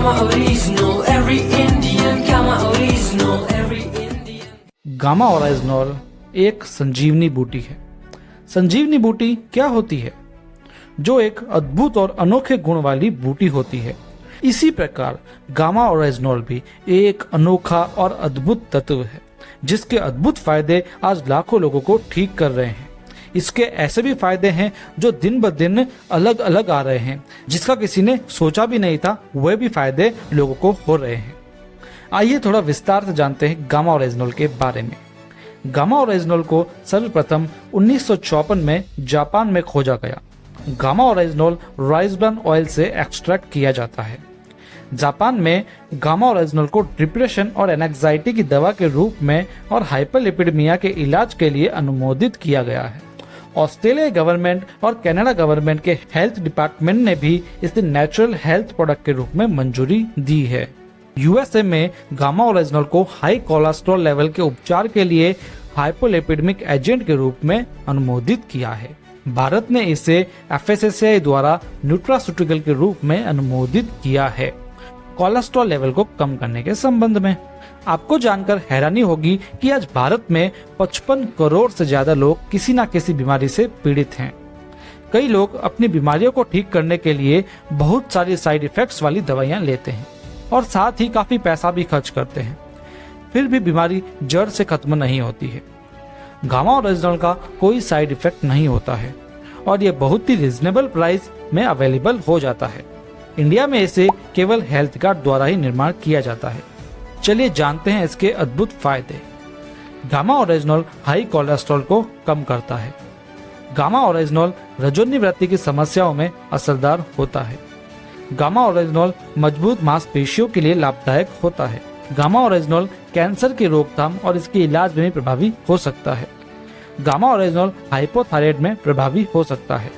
Gamma Original, every Indian. Gamma Original, every Indian. Gamma original एक संजीवनी बूटी है। संजीवनी बूटी क्या होती है? जो एक अद्भुत और अनोखे गुण वाली बूटी होती है। इसी प्रकार गामा ओरिजिनल भी एक अनोखा और अद्भुत तत्व है, जिसके अद्भुत फायदे आज लाखों लोगों को ठीक कर रहे हैं। इसके ऐसे भी फायदे हैं जो दिन ब दिन अलग अलग आ रहे हैं, जिसका किसी ने सोचा भी नहीं था, वह भी फायदे लोगों को हो रहे हैं। आइए थोड़ा विस्तार से जानते हैं गामा ओरिजिनल के बारे में। गामा ओरिजिनल को सर्वप्रथम 1954 में जापान में खोजा गया। Gamma original rice bran oil से एक्सट्रैक्ट किया जाता है। जापान में गामा ओरिजिनल को डिप्रेशन और एंजाइटी की दवा के रूप में और हाइपरलिपिडेमिया के इलाज के लिए अनुमोदित किया गया है। ऑस्ट्रेलिया गवर्नमेंट और कनाडा गवर्नमेंट के हेल्थ डिपार्टमेंट ने भी इसे नेचुरल हेल्थ प्रोडक्ट के रूप में मंजूरी दी है। यूएसए में गामा ओरिजिनल को हाई कोलेस्ट्रॉल लेवल के उपचार के लिए हाइपोलिपिडेमिक एजेंट के रूप में अनुमोदित किया है। भारत ने इसे एफएसएसएआई द्वारा न्यूट्रास्यूटिकल के रूप में अनुमोदित किया है कोलेस्ट्रॉल लेवल को कम करने के संबंध में। आपको जानकर हैरानी होगी कि आज भारत में 55 करोड़ से ज्यादा लोग किसी न किसी बीमारी से पीड़ित हैं। कई लोग अपनी बीमारियों को ठीक करने के लिए बहुत सारी साइड इफेक्ट्स वाली दवाइयां लेते हैं और साथ ही काफी पैसा भी खर्च करते हैं, फिर भी बीमारी जड़ से खत्म नहीं होती है। गामा ओरिजिनल का कोई साइड इफेक्ट नहीं होता है और ये बहुत ही रिजनेबल प्राइस में अवेलेबल हो जाता है। इंडिया में इसे केवल हेल्थ कार्ड द्वारा ही निर्माण किया जाता है। चलिए जानते हैं इसके अद्भुत फायदे। गामा ओरिजिनल हाई कोलेस्ट्रॉल को कम करता है। गामा ओरिजिनल रजोनिवृत्ति की समस्याओं में असरदार होता है। गामा ओरिजिनल मजबूत मांसपेशियों के लिए लाभदायक होता है। गामा ओरिजिनल कैंसर की रोकथाम और इसके इलाज में भी प्रभावी हो सकता है। गामा ओरिजिनल हाइपोथायराइड में प्रभावी हो सकता है।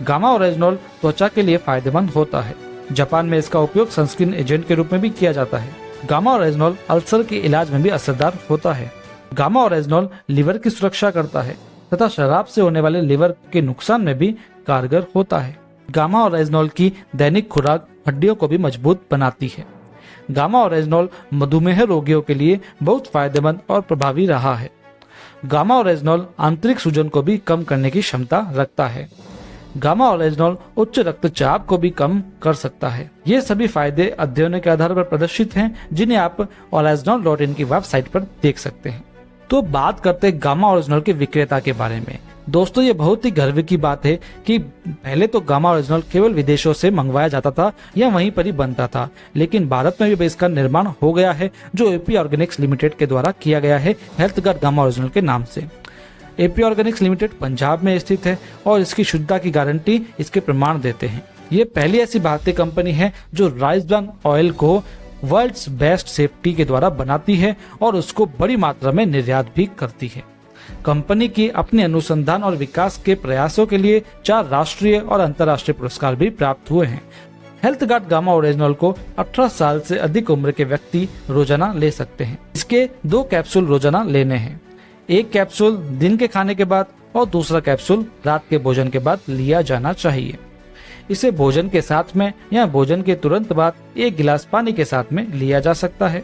गामा ओरिजिनल त्वचा के लिए फायदेमंद होता है। जापान में इसका उपयोग सनस्क्रीन एजेंट के रूप में भी किया जाता है। गामा ओरिजिनल अल्सर के इलाज में भी असरदार होता है। गामा ओरिजिनल लिवर की सुरक्षा करता है तथा शराब से होने वाले लिवर के नुकसान में भी कारगर होता है। गामा ओरिजिनल की दैनिक खुराक हड्डियों को भी मजबूत बनाती है। गामा ओरिजिनल मधुमेह रोगियों के लिए बहुत फायदेमंद और प्रभावी रहा है। गामा ओरिजिनल आंतरिक सूजन को भी कम करने की क्षमता रखता है। गामा ओरिजिनल उच्च रक्तचाप को भी कम कर सकता है। ये सभी फायदे अध्ययनों के आधार पर प्रदर्शित हैं, जिन्हें आप original.in की वेबसाइट पर देख सकते हैं। तो बात करते हैं गामा ओरिजिनल के विक्रेता के बारे में। दोस्तों, ये बहुत ही गर्व की बात है कि पहले तो गामा ओरिजिनल केवल विदेशों से मंगवाया जाता था या वहीं पर ही बनता था, लेकिन भारत में भी इसका निर्माण हो गया है, जो एपी ऑर्गेनिक्स लिमिटेड के द्वारा किया गया है हेल्थ गार्ड गामा ओरिजिनल के नाम से। एपी ऑर्गेनिक्स लिमिटेड पंजाब में स्थित है और इसकी शुद्धता की गारंटी इसके प्रमाण देते हैं। ये पहली ऐसी भारतीय कंपनी है जो राइस ब्रान ऑयल को वर्ल्ड्स बेस्ट सेफ्टी के द्वारा बनाती है और उसको बड़ी मात्रा में निर्यात भी करती है। कंपनी की अपने अनुसंधान और विकास के प्रयासों के लिए 4 राष्ट्रीय और अंतर्राष्ट्रीय पुरस्कार भी प्राप्त हुए हैं। हेल्थ गार्ड गामा ओरिजिनल को 18 साल से अधिक उम्र के व्यक्ति रोजाना ले सकते हैं। इसके 2 कैप्सूल रोजाना लेने हैं। एक कैप्सूल दिन के खाने के बाद और दूसरा कैप्सूल रात के भोजन के बाद लिया जाना चाहिए। इसे भोजन के साथ में या भोजन के तुरंत बाद 1 गिलास पानी के साथ में लिया जा सकता है।